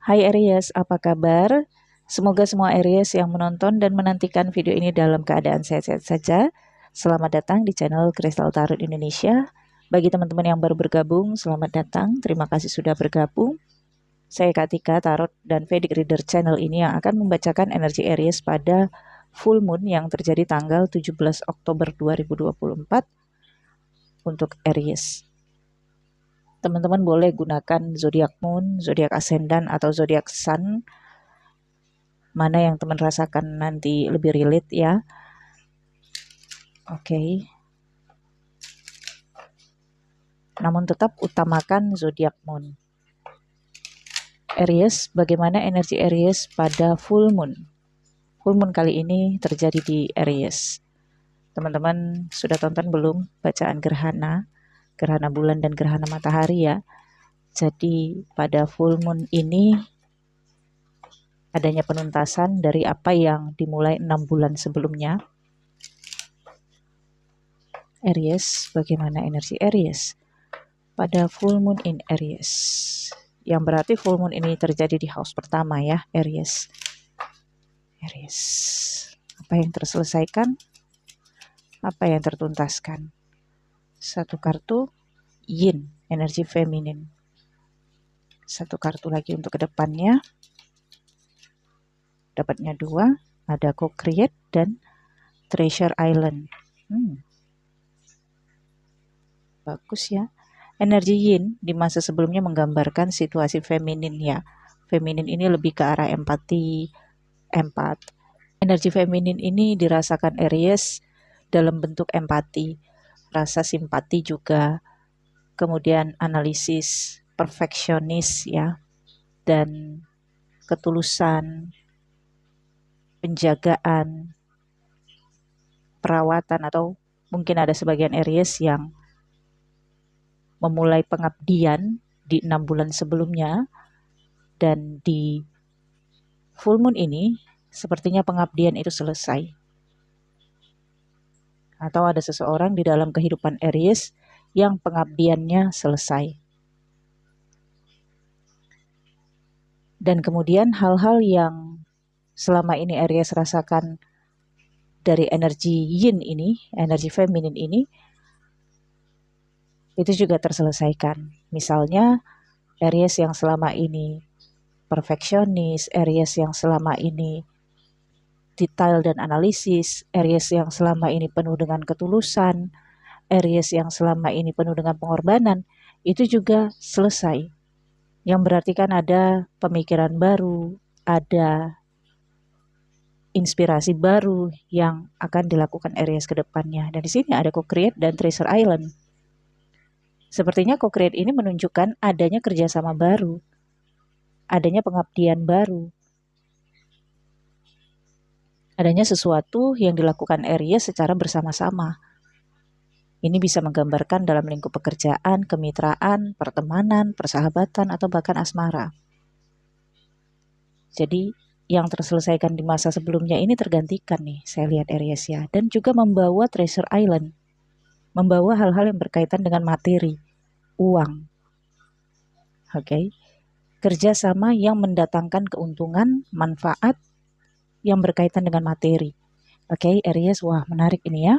Hai Aries, apa kabar? Semoga semua Aries yang menonton dan menantikan video ini dalam keadaan sehat-sehat saja. Selamat datang di channel Kristal Tarot Indonesia. Bagi teman-teman yang baru bergabung, selamat datang. Terima kasih sudah bergabung. Saya Katika, Tarot dan Vedic Reader channel ini yang akan membacakan energi Aries pada full moon yang terjadi tanggal 17 Oktober 2024 untuk Aries. Teman-teman boleh gunakan zodiak moon, zodiak ascendant atau zodiak sun, mana yang teman rasakan nanti lebih relate ya. Oke. Namun tetap utamakan zodiak moon. Aries, bagaimana energi Aries pada full moon? Full moon kali ini terjadi di Aries. Teman-teman sudah tonton belum bacaan gerhana bulan dan gerhana matahari ya? Jadi pada full moon ini adanya penuntasan dari apa yang dimulai 6 bulan sebelumnya. Aries, bagaimana energi Aries pada full moon in Aries? Yang berarti full moon ini terjadi di house pertama ya, Aries. Aries, apa yang terselesaikan? Apa yang tertuntaskan? Satu kartu yin, energi feminin. Satu kartu lagi untuk kedepannya. Dapatnya 2, ada co-create dan treasure island. Bagus ya. Energi yin di masa sebelumnya menggambarkan situasi feminin ya. Feminin ini lebih ke arah empati, empat. Energi feminin ini dirasakan Aries dalam bentuk empati, rasa simpati juga, kemudian analisis, perfeksionis ya, dan ketulusan, penjagaan, perawatan, atau mungkin ada sebagian Aries yang memulai pengabdian di 6 bulan sebelumnya, dan di full moon ini sepertinya pengabdian itu selesai. Atau ada seseorang di dalam kehidupan Aries yang pengabdiannya selesai. Dan kemudian hal-hal yang selama ini Aries rasakan dari energi yin ini, energi feminin ini, itu juga terselesaikan. Misalnya Aries yang selama ini perfeksionis, Aries yang selama ini detail dan analisis, Aries yang selama ini penuh dengan ketulusan, Aries yang selama ini penuh dengan pengorbanan, itu juga selesai. Yang berarti kan ada pemikiran baru, ada inspirasi baru yang akan dilakukan Aries ke depannya. Dan di sini ada co-create dan treasure island. Sepertinya co-create ini menunjukkan adanya kerjasama baru, adanya pengabdian baru, adanya sesuatu yang dilakukan Aries secara bersama-sama. Ini bisa menggambarkan dalam lingkup pekerjaan, kemitraan, pertemanan, persahabatan, atau bahkan asmara. Jadi yang terselesaikan di masa sebelumnya ini tergantikan nih, saya lihat Aries ya. Dan juga membawa treasure island, membawa hal-hal yang berkaitan dengan materi, uang. Oke. Kerjasama yang mendatangkan keuntungan, manfaat yang berkaitan dengan materi. Oke, Aries, wah menarik ini ya.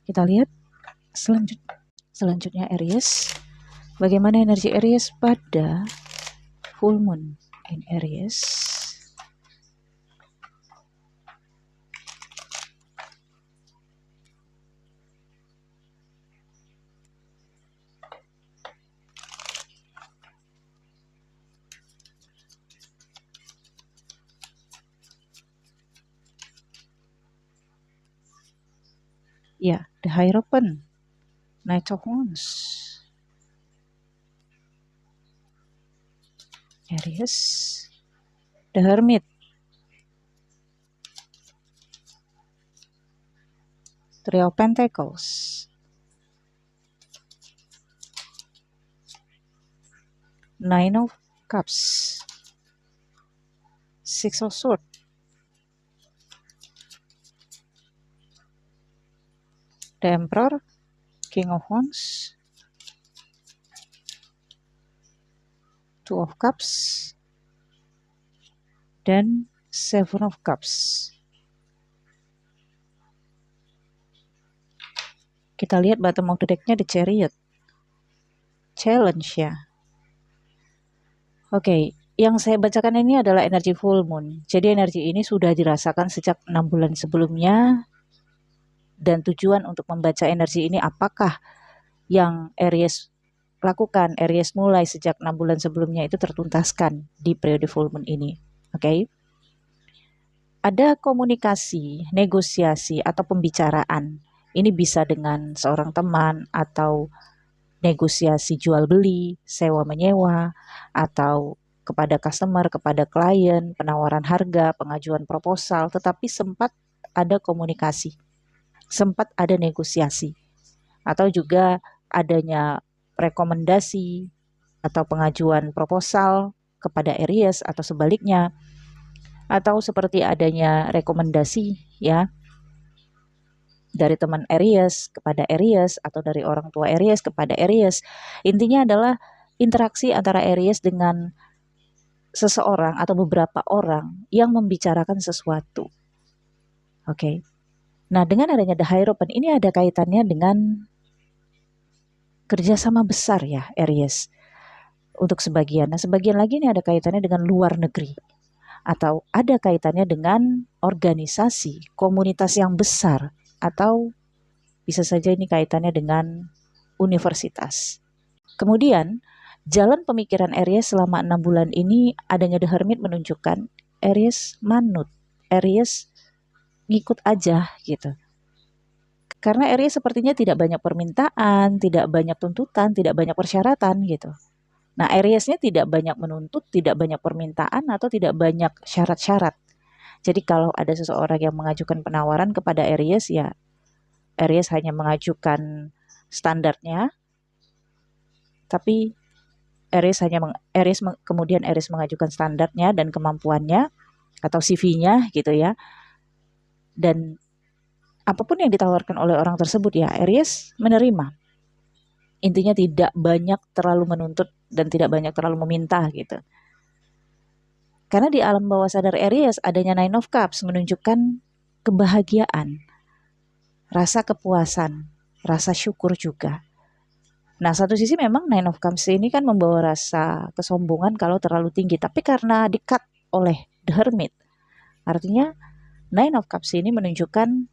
Kita lihat selanjutnya Aries. Bagaimana energi Aries pada full moon in Aries? Ya, the Hierophant, Knight of Wands, Aries, the Hermit, Three of Pentacles, Nine of Cups, Six of Swords, the Emperor, King of Wands, Two of Cups, dan Seven of Cups. Kita lihat bottom of the deck-nya The Chariot. Challenge ya. Oke, yang saya bacakan ini adalah energi full moon. Jadi energi ini sudah dirasakan sejak 6 bulan sebelumnya. Dan tujuan untuk membaca energi ini apakah yang Aries lakukan, Aries mulai sejak 6 bulan sebelumnya itu tertuntaskan di periode full moon ini. Oke. Ada komunikasi, negosiasi, atau pembicaraan. Ini bisa dengan seorang teman atau negosiasi jual beli, sewa menyewa, atau kepada customer, kepada klien, penawaran harga, pengajuan proposal, tetapi sempat ada komunikasi, sempat ada negosiasi, atau juga adanya rekomendasi atau pengajuan proposal kepada Aries atau sebaliknya, atau seperti adanya rekomendasi ya dari teman Aries kepada Aries atau dari orang tua Aries kepada Aries. Intinya adalah interaksi antara Aries dengan seseorang atau beberapa orang yang membicarakan sesuatu. Oke. Nah, dengan adanya The Hierophant ini ada kaitannya dengan kerjasama besar ya Aries untuk sebagian. Nah, sebagian lagi ini ada kaitannya dengan luar negeri atau ada kaitannya dengan organisasi, komunitas yang besar, atau bisa saja ini kaitannya dengan universitas. Kemudian, jalan pemikiran Aries selama 6 bulan ini adanya The Hermit menunjukkan Aries manut, Aries ngikut aja gitu. Karena Aries sepertinya tidak banyak permintaan, tidak banyak tuntutan, tidak banyak persyaratan gitu. Nah, Ariesnya tidak banyak menuntut, tidak banyak permintaan, atau tidak banyak syarat-syarat. Jadi kalau ada seseorang yang mengajukan penawaran kepada Aries, ya Aries hanya mengajukan standarnya, tapi kemudian Aries mengajukan standarnya dan kemampuannya atau CV-nya gitu ya. Dan apapun yang ditawarkan oleh orang tersebut ya Aries menerima. Intinya tidak banyak terlalu menuntut dan tidak banyak terlalu meminta gitu. Karena di alam bawah sadar Aries adanya Nine of Cups menunjukkan kebahagiaan, rasa kepuasan, rasa syukur juga. Nah, satu sisi memang Nine of Cups ini kan membawa rasa kesombongan kalau terlalu tinggi. Tapi karena di-cut oleh The Hermit, artinya Nine of Cups ini menunjukkan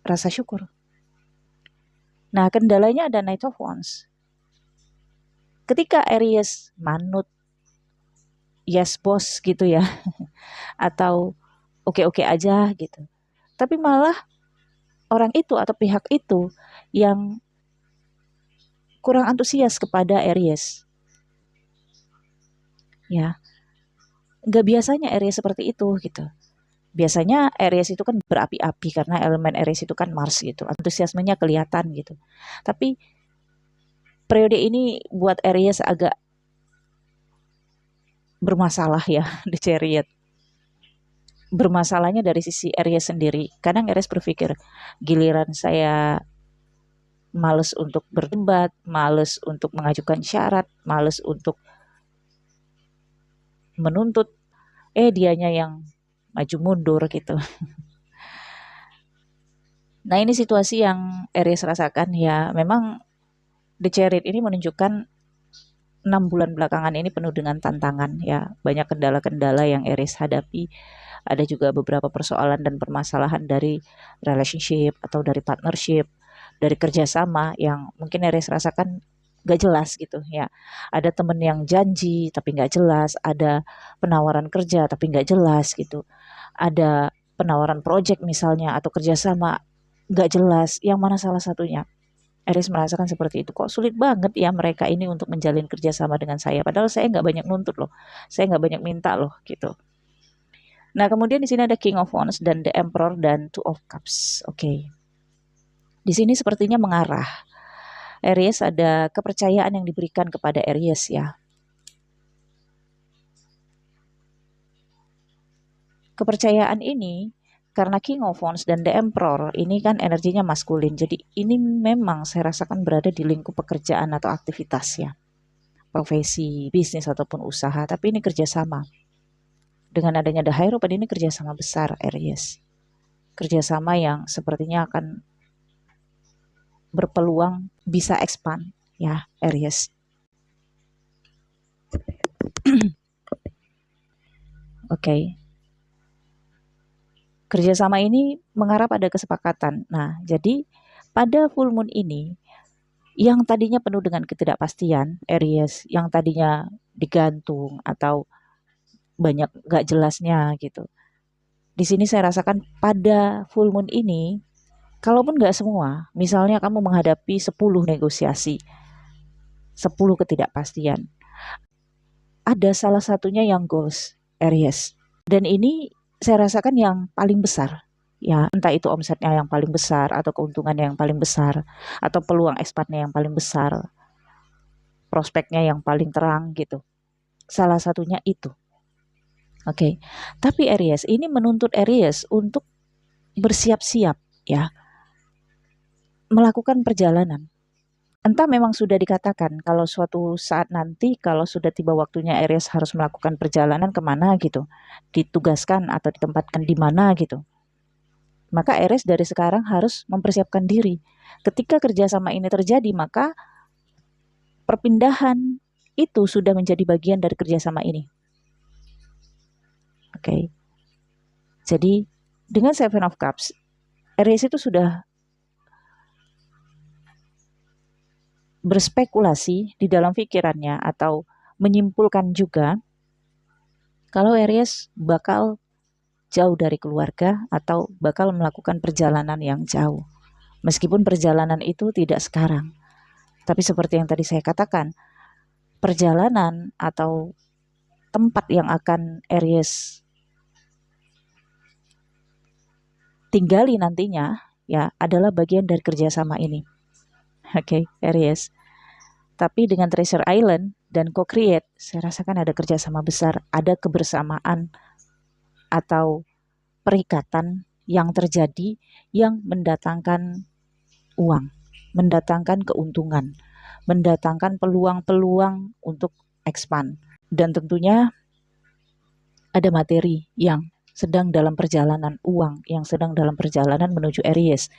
rasa syukur. Nah, kendalanya ada Knight of Wands. Ketika Aries manut, yes bos gitu ya, atau oke-oke aja gitu. Tapi malah orang itu atau pihak itu yang kurang antusias kepada Aries. Ya, nggak biasanya Aries seperti itu gitu. Biasanya Aries itu kan berapi-api karena elemen Aries itu kan Mars gitu. Antusiasmenya kelihatan gitu. Tapi periode ini buat Aries agak bermasalah ya di Chariot. Bermasalahnya dari sisi Aries sendiri. Kadang Aries berpikir, giliran saya males untuk berdebat, males untuk mengajukan syarat, males untuk menuntut, dianya yang maju mundur gitu. Nah, ini situasi yang Aries rasakan ya. Memang The Chariot ini menunjukkan 6 bulan belakangan ini penuh dengan tantangan ya. Banyak kendala-kendala yang Aries hadapi. Ada juga beberapa persoalan dan permasalahan dari relationship atau dari partnership, dari kerjasama yang mungkin Aries rasakan gak jelas gitu ya. Ada temen yang janji tapi gak jelas, ada penawaran kerja tapi gak jelas gitu. Ada penawaran project misalnya atau kerjasama gak jelas, yang mana salah satunya. Aries merasakan seperti itu. Kok sulit banget ya mereka ini untuk menjalin kerjasama dengan saya. Padahal saya nggak banyak nuntut loh. Saya nggak banyak minta loh gitu. Nah, kemudian di sini ada King of Wands dan The Emperor dan Two of Cups. Oke. Di sini sepertinya mengarah. Aries ada kepercayaan yang diberikan kepada Aries ya. Kepercayaan ini karena King of Wands dan The Emperor ini kan energinya maskulin. Jadi ini memang saya rasakan berada di lingkup pekerjaan atau aktivitas ya. profesi, bisnis ataupun usaha, tapi ini kerjasama. Dengan adanya The Hierophant ini kerjasama besar Aries. Kerjasama yang sepertinya akan berpeluang bisa expand ya Aries. Oke. Kerjasama ini mengarah pada kesepakatan. Nah, jadi pada full moon ini, yang tadinya penuh dengan ketidakpastian, Aries, yang tadinya digantung atau banyak gak jelasnya gitu. Di sini saya rasakan pada full moon ini, kalaupun gak semua, misalnya kamu menghadapi 10 negosiasi, 10 ketidakpastian, ada salah satunya yang goals, Aries. Dan ini saya rasakan yang paling besar. Ya, entah itu omsetnya yang paling besar atau keuntungannya yang paling besar atau peluang ekspornya yang paling besar, prospeknya yang paling terang gitu. Salah satunya itu. Oke. Tapi Aries ini menuntut Aries untuk bersiap-siap ya, melakukan perjalanan. Entah memang sudah dikatakan kalau suatu saat nanti kalau sudah tiba waktunya Aries harus melakukan perjalanan kemana gitu, ditugaskan atau ditempatkan di mana gitu. Maka Aries dari sekarang harus mempersiapkan diri. Ketika kerjasama ini terjadi, maka perpindahan itu sudah menjadi bagian dari kerjasama ini. Oke. Jadi dengan Seven of Cups, Aries itu sudah berspekulasi di dalam pikirannya atau menyimpulkan juga kalau Aries bakal jauh dari keluarga atau bakal melakukan perjalanan yang jauh. Meskipun perjalanan itu tidak sekarang. Tapi seperti yang tadi saya katakan, perjalanan atau tempat yang akan Aries tinggali nantinya ya adalah bagian dari kerjasama ini. Oke, Aries. Tapi dengan Treasure Island dan Co-Create, saya rasakan ada kerjasama besar, ada kebersamaan atau perikatan yang terjadi yang mendatangkan uang, mendatangkan keuntungan, mendatangkan peluang-peluang untuk expand. Dan tentunya ada materi yang sedang dalam perjalanan, uang yang sedang dalam perjalanan menuju Aries.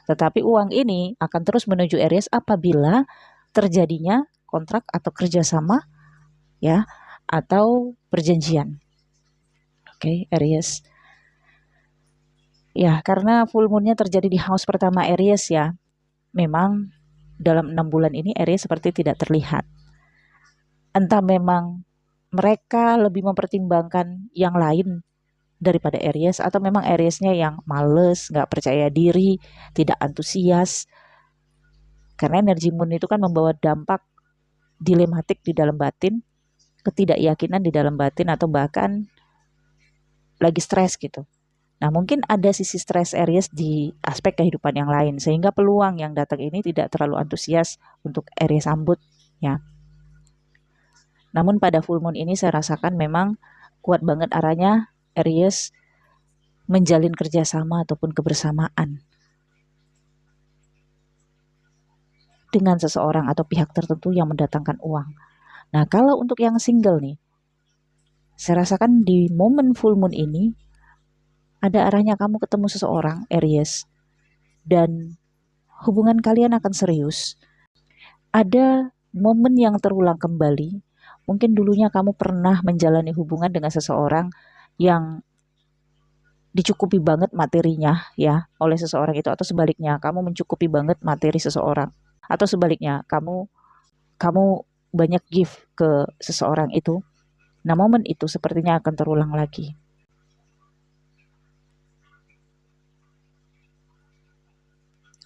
Tetapi uang ini akan terus menuju Aries apabila terjadinya kontrak atau kerjasama ya atau perjanjian. Oke, Aries. Ya, karena full moon-nya terjadi di house pertama Aries ya. Memang dalam 6 bulan ini Aries seperti tidak terlihat. Entah memang mereka lebih mempertimbangkan yang lain daripada Aries atau memang Aries-nya yang males, nggak percaya diri, tidak antusias. Karena energi moon itu kan membawa dampak dilematik di dalam batin, ketidakyakinan di dalam batin atau bahkan lagi stres gitu. Nah, mungkin ada sisi stres Aries di aspek kehidupan yang lain sehingga peluang yang datang ini tidak terlalu antusias untuk Aries sambut ya. Namun pada full moon ini saya rasakan memang kuat banget arahnya Aries menjalin kerjasama ataupun kebersamaan dengan seseorang atau pihak tertentu yang mendatangkan uang. Nah, kalau untuk yang single nih, saya rasakan di momen full moon ini ada arahnya kamu ketemu seseorang, Aries, dan hubungan kalian akan serius. Ada momen yang terulang kembali. Mungkin dulunya kamu pernah menjalani hubungan dengan seseorang yang dicukupi banget materinya ya oleh seseorang itu, atau sebaliknya kamu mencukupi banget materi seseorang, atau sebaliknya kamu banyak gift ke seseorang itu. Nah, momen itu sepertinya akan terulang lagi.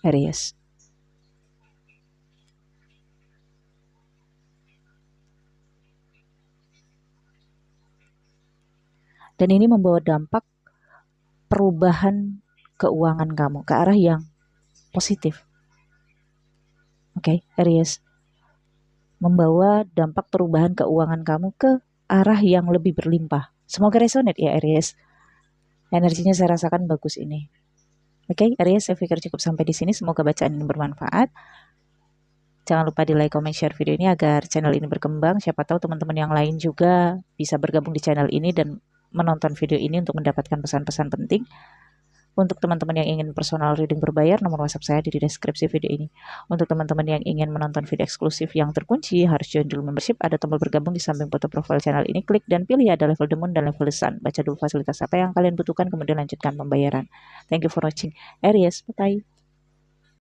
Aries. Dan ini membawa dampak perubahan keuangan kamu ke arah yang positif. Oke, Aries. Membawa dampak perubahan keuangan kamu ke arah yang lebih berlimpah. Semoga resonate ya Aries. Energinya saya rasakan bagus ini. Oke, Aries, saya pikir cukup sampai di sini. Semoga bacaan ini bermanfaat. jangan lupa di like, comment, share video ini agar channel ini berkembang. Siapa tahu teman-teman yang lain juga bisa bergabung di channel ini dan menonton video ini untuk mendapatkan pesan-pesan penting. Untuk teman-teman yang ingin personal reading berbayar, nomor WhatsApp saya di deskripsi video ini. Untuk teman-teman yang ingin menonton video eksklusif yang terkunci, harus join dulu membership. Ada tombol bergabung di samping foto profil channel ini. Klik dan pilih ada level The Moon dan level The Sun. Baca dulu fasilitas apa yang kalian butuhkan, kemudian lanjutkan pembayaran. Thank you for watching. Aries, bye-bye.